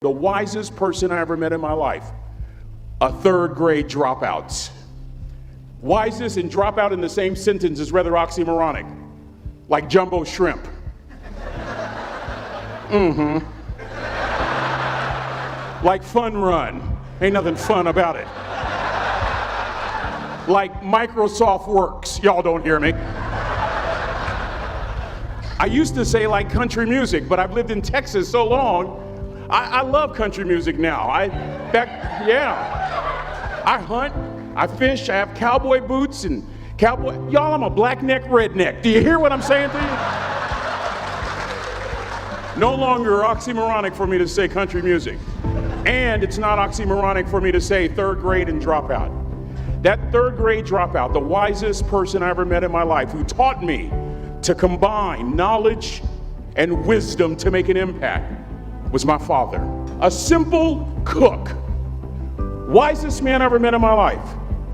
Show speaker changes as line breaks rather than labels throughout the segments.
the wisest person I ever met in my life, a third grade dropout. Wisest and dropout in the same sentence is rather oxymoronic, like jumbo shrimp. Like fun run, ain't nothing fun about it. Like Microsoft Works, y'all don't hear me. I used to say like country music, but I've lived in Texas so long, I love country music now. I hunt, I fish, I have cowboy boots and y'all, I'm a blackneck redneck. Do you hear what I'm saying to you? No longer oxymoronic for me to say country music. And it's not oxymoronic for me to say third grade and dropout. That third grade dropout, the wisest person I ever met in my life, who taught me to combine knowledge and wisdom to make an impact, was my father. A simple cook. Wisest man I ever met in my life.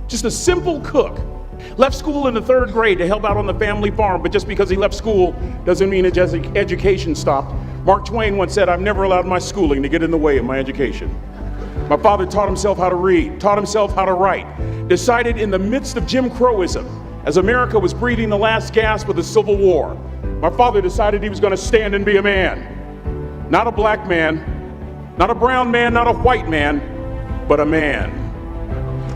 Just a simple cook. Left school in the third grade to help out on the family farm, but just because he left school doesn't mean his education stopped. Mark Twain once said, "I've never allowed my schooling to get in the way of my education." My father taught himself how to read, taught himself how to write, decided in the midst of Jim Crowism, as America was breathing the last gasp of the Civil War, my father decided he was going to stand and be a man. Not a black man, not a brown man, not a white man, but a man.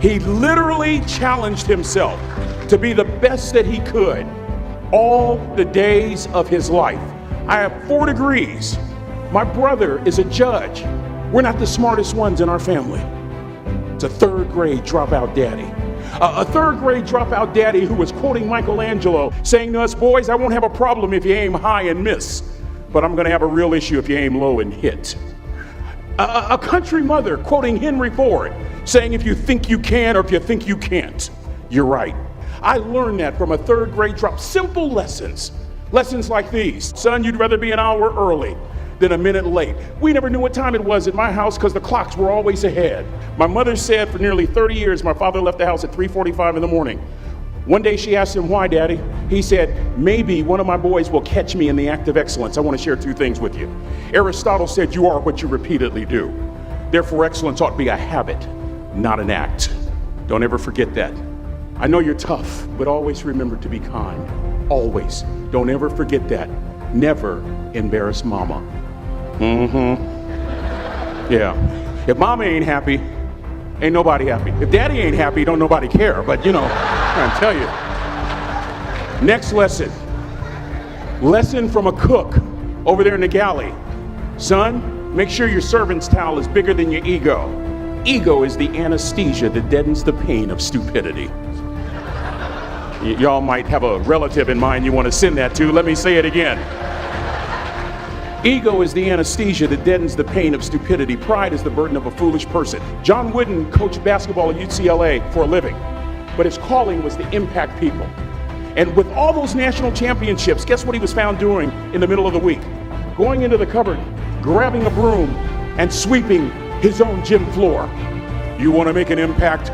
He literally challenged himself to be the best that he could all the days of his life. I have 4 degrees. My brother is a judge. We're not the smartest ones in our family. It's a third grade dropout daddy. A third grade dropout daddy who was quoting Michelangelo, saying to us, "Boys, I won't have a problem if you aim high and miss, but I'm gonna have a real issue if you aim low and hit." A country mother quoting Henry Ford, saying, "If you think you can or if you think you can't, you're right." I learned that from a third grade drop. Simple lessons. Lessons like these. Son, you'd rather be an hour early than a minute late. We never knew what time it was at my house because the clocks were always ahead. My mother said for nearly 30 years my father left the house at 3:45 in the morning. One day she asked him, "Why, Daddy?" He said, "Maybe one of my boys will catch me in the act of excellence. I want to share 2 things with you. Aristotle said you are what you repeatedly do. Therefore, excellence ought to be a habit, not an act." Don't ever forget that. I know you're tough, but always remember to be kind. Always. Don't ever forget that. Never embarrass mama. Yeah. If mama ain't happy, ain't nobody happy. If daddy ain't happy, don't nobody care. But I'm trying to tell you. Next lesson. Lesson from a cook over there in the galley. Son, make sure your servant's towel is bigger than your ego. Ego is the anesthesia that deadens the pain of stupidity. Y'all might have a relative in mind you want to send that to. Let me say it again. Ego is the anesthesia that deadens the pain of stupidity. Pride is the burden of a foolish person. John Wooden coached basketball at UCLA for a living, but his calling was to impact people. And with all those national championships, guess what he was found doing in the middle of the week? Going into the cupboard, grabbing a broom, and sweeping his own gym floor. You want to make an impact?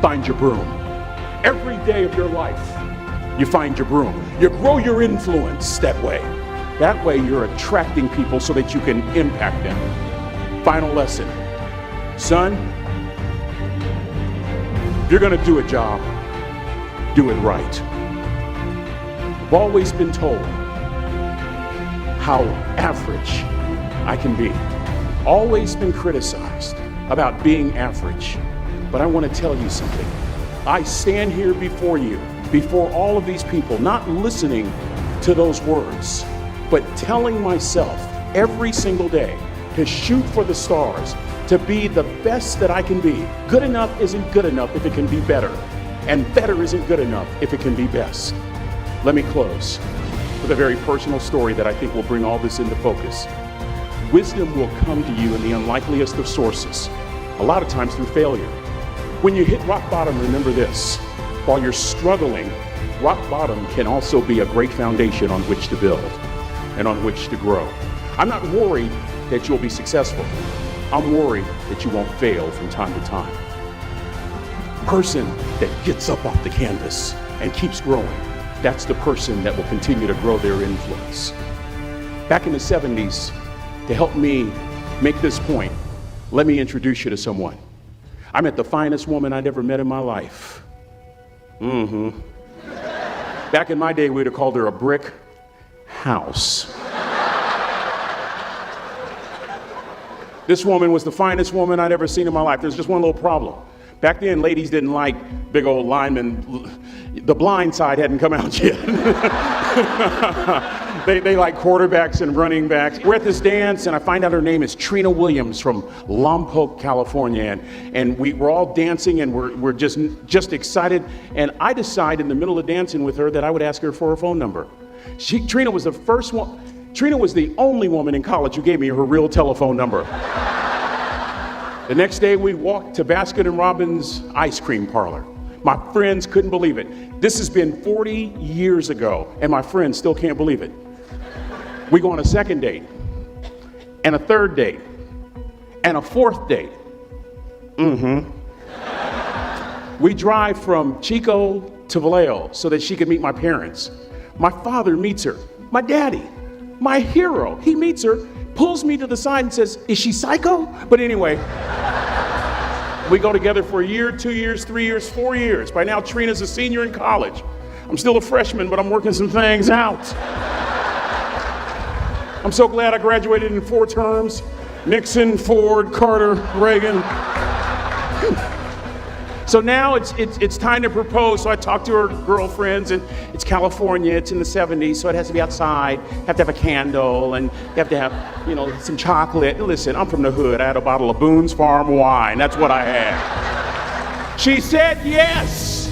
Find your broom. Every day of your life, you find your broom. You grow your influence that way. That way you're attracting people so that you can impact them. Final lesson. Son, if you're going to do a job, do it right. I've always been told how average I can be. Always been criticized about being average. But I want to tell you something. I stand here before you, before all of these people, not listening to those words, but telling myself every single day to shoot for the stars, to be the best that I can be. Good enough isn't good enough if it can be better, and better isn't good enough if it can be best. Let me close with a very personal story that I think will bring all this into focus. Wisdom will come to you in the unlikeliest of sources, a lot of times through failure. When you hit rock bottom, remember this. While you're struggling, rock bottom can also be a great foundation on which to build and on which to grow. I'm not worried that you'll be successful. I'm worried that you won't fail from time to time. Person that gets up off the canvas and keeps growing, that's the person that will continue to grow their influence. Back in the 70s, to help me make this point, let me introduce you to someone. I met the finest woman I'd ever met in my life. Back in my day, we'd have called her a brick house. This woman was the finest woman I'd ever seen in my life. There's just one little problem. Back then, ladies didn't like big old linemen. The Blind Side hadn't come out yet. They like quarterbacks and running backs. We're at this dance, and I find out her name is Trina Williams from Lompoc, California. And we're all dancing, and we're just excited. And I decide in the middle of dancing with her that I would ask her for her phone number. Trina was the first one. Trina was the only woman in college who gave me her real telephone number. The next day, we walked to Baskin & Robbins ice cream parlor. My friends couldn't believe it. This has been 40 years ago, and my friends still can't believe it. We go on a second date, and a third date, and a fourth date. We drive from Chico to Vallejo so that she could meet my parents. My father meets her. My daddy, my hero, he meets her, pulls me to the side and says, "Is she psycho?" But anyway, we go together for a year, 2 years, 3 years, 4 years. By now, Trina's a senior in college. I'm still a freshman, but I'm working some things out. I'm so glad I graduated in 4 terms. Nixon, Ford, Carter, Reagan. So now it's time to propose. So I talk to her girlfriends, and it's California, it's in the 70s, so it has to be outside. You have to have a candle, and you have to have, some chocolate. And listen, I'm from the hood. I had a bottle of Boone's Farm wine. That's what I had. She said yes.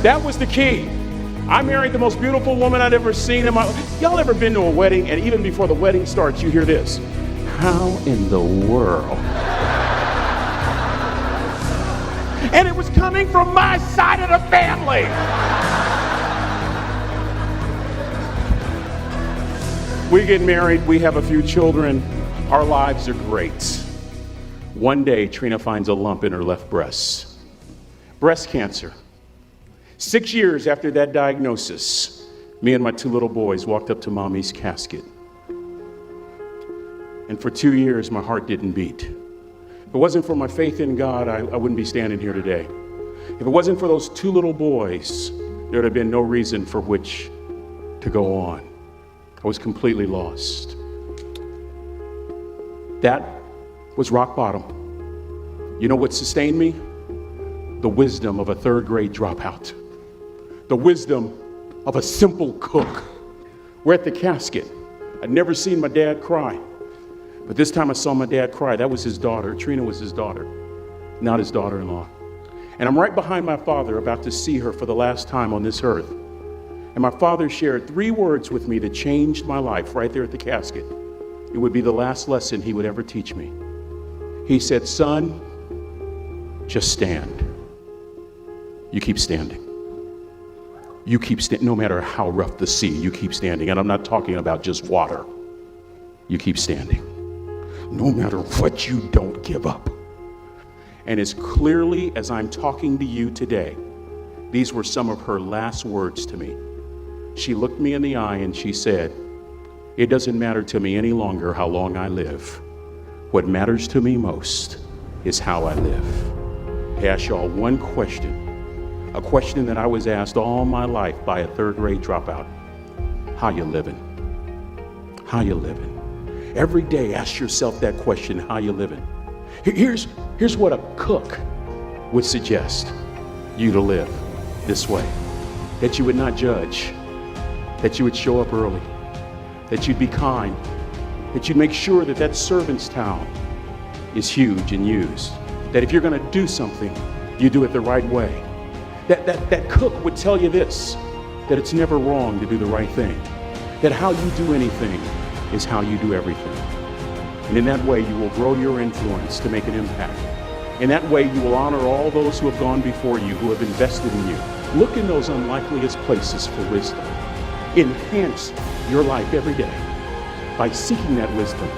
That was the key. I married the most beautiful woman I'd ever seen in my life. Y'all ever been to a wedding, and even before the wedding starts, you hear this? How in the world? And it was coming from my side of the family. We get married, we have a few children, our lives are great. One day, Trina finds a lump in her left breast. Breast cancer. 6 years after that diagnosis, me and my 2 little boys walked up to Mommy's casket. And for 2 years, my heart didn't beat. If it wasn't for my faith in God, I wouldn't be standing here today. If it wasn't for those 2 little boys, there would have been no reason for which to go on. I was completely lost. That was rock bottom. You know what sustained me? The wisdom of a 3rd grade dropout. The wisdom of a simple cook. We're at the casket. I'd never seen my dad cry. But this time I saw my dad cry. That was his daughter. Trina was his daughter, not his daughter-in-law. And I'm right behind my father, about to see her for the last time on this earth. And my father shared 3 words with me that changed my life right there at the casket. It would be the last lesson he would ever teach me. He said, "Son, just stand. You keep standing. You keep standing, no matter how rough the sea, you keep standing." And I'm not talking about just water. You keep standing. No matter what, you don't give up. And as clearly as I'm talking to you today, these were some of her last words to me. She looked me in the eye and she said, "It doesn't matter to me any longer how long I live. What matters to me most is how I live." I ask y'all one question, a question that I was asked all my life by a 3rd grade dropout. How you living? How you living? Every day, ask yourself that question, how you living? Here's what a cook would suggest you to live this way. That you would not judge, that you would show up early, that you'd be kind, that you'd make sure that that servant's towel is huge and used, that if you're gonna do something, you do it the right way. That cook would tell you this, that it's never wrong to do the right thing, that how you do anything is how you do everything. And in that way, you will grow your influence to make an impact. In that way, you will honor all those who have gone before you, who have invested in you. Look in those unlikeliest places for wisdom. Enhance your life every day by seeking that wisdom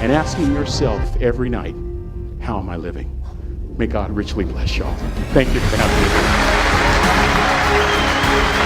and asking yourself every night, how am I living? May God richly bless y'all. Thank you for having me.